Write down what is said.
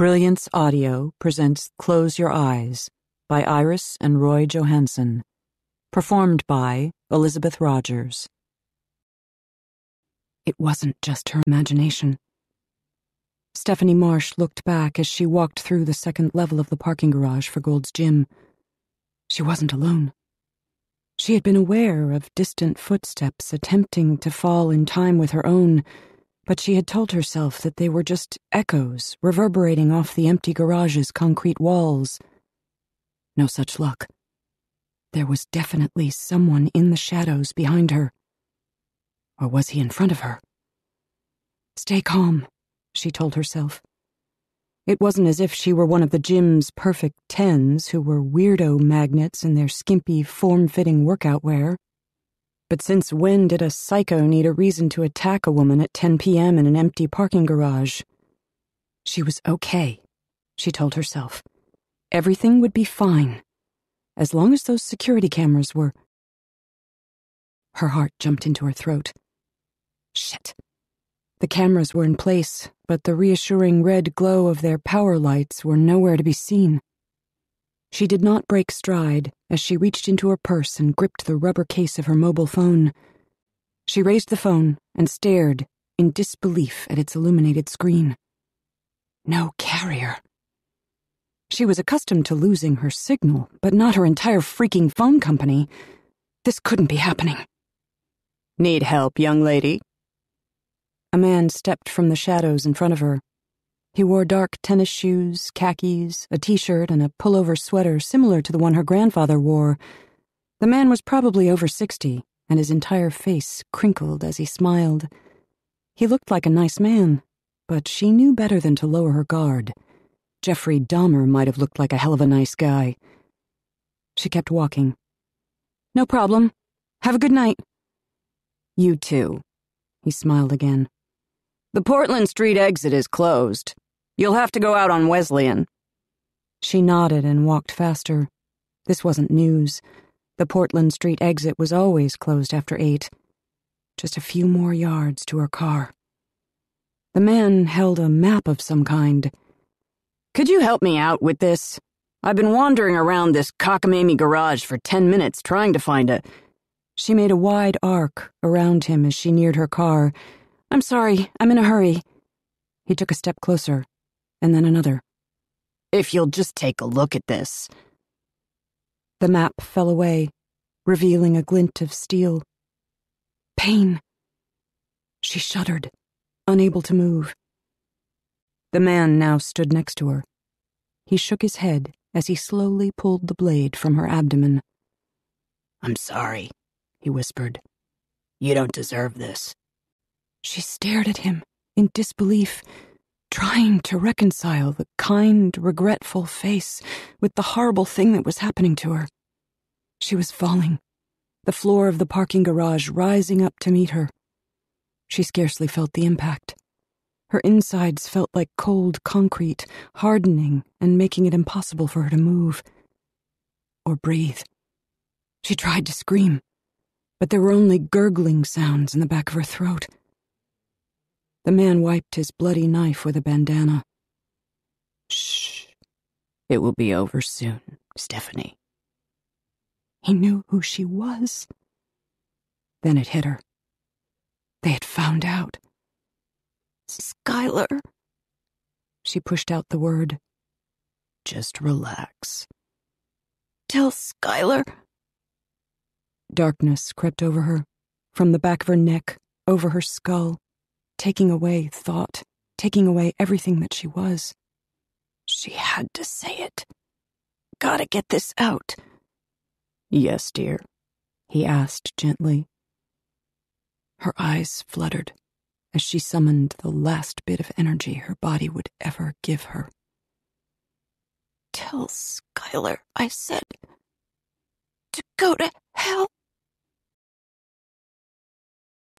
Brilliance Audio presents Close Your Eyes by Iris and Roy Johansen. Performed by Elizabeth Rogers. It wasn't just her imagination. Stephanie Marsh looked back as she walked through the second level of the parking garage for Gold's Gym. She wasn't alone. She had been aware of distant footsteps attempting to fall in time with her own, but she had told herself that they were just echoes reverberating off the empty garage's concrete walls. No such luck. There was definitely someone in the shadows behind her. Or was he in front of her? Stay calm, she told herself. It wasn't as if she were one of the gym's perfect 10s who were weirdo magnets in their skimpy, form-fitting workout wear. But since when did a psycho need a reason to attack a woman at 10 p.m. in an empty parking garage? She was okay, she told herself. Everything would be fine, as long as those security cameras were... Her heart jumped into her throat. Shit. The cameras were in place, but the reassuring red glow of their power lights were nowhere to be seen. She did not break stride as she reached into her purse and gripped the rubber case of her mobile phone. She raised the phone and stared in disbelief at its illuminated screen. No carrier. She was accustomed to losing her signal, but not her entire freaking phone company. This couldn't be happening. Need help, young lady? A man stepped from the shadows in front of her. He wore dark tennis shoes, khakis, a t-shirt, and a pullover sweater similar to the one her grandfather wore. The man was probably over 60, and his entire face crinkled as he smiled. He looked like a nice man, but she knew better than to lower her guard. Jeffrey Dahmer might have looked like a hell of a nice guy. She kept walking. No problem. Have a good night. You too. He smiled again. The Portland Street exit is closed. You'll have to go out on Wesleyan. She nodded and walked faster. This wasn't news. The Portland Street exit was always closed after 8. Just a few more yards to her car. The man held a map of some kind. Could you help me out with this? I've been wandering around this cockamamie garage for 10 minutes trying to find a... She made a wide arc around him as she neared her car. I'm sorry, I'm in a hurry. He took a step closer, and then another. If you'll just take a look at this. The map fell away, revealing a glint of steel. Pain. She shuddered, unable to move. The man now stood next to her. He shook his head as he slowly pulled the blade from her abdomen. I'm sorry, he whispered. You don't deserve this. She stared at him in disbelief, trying to reconcile the kind, regretful face with the horrible thing that was happening to her. She was falling, the floor of the parking garage rising up to meet her. She scarcely felt the impact. Her insides felt like cold concrete, hardening and making it impossible for her to move or breathe. She tried to scream, but there were only gurgling sounds in the back of her throat. The man wiped his bloody knife with a bandana. Shh. It will be over soon, Stephanie. He knew who she was. Then it hit her. They had found out. Skylar. She pushed out the word. Just relax. Tell Skylar. Darkness crept over her, from the back of her neck, over her skull, taking away thought, taking away everything that she was. She had to say it. Gotta get this out. Yes, dear, he asked gently. Her eyes fluttered as she summoned the last bit of energy her body would ever give her. Tell Skylar I said to go to hell.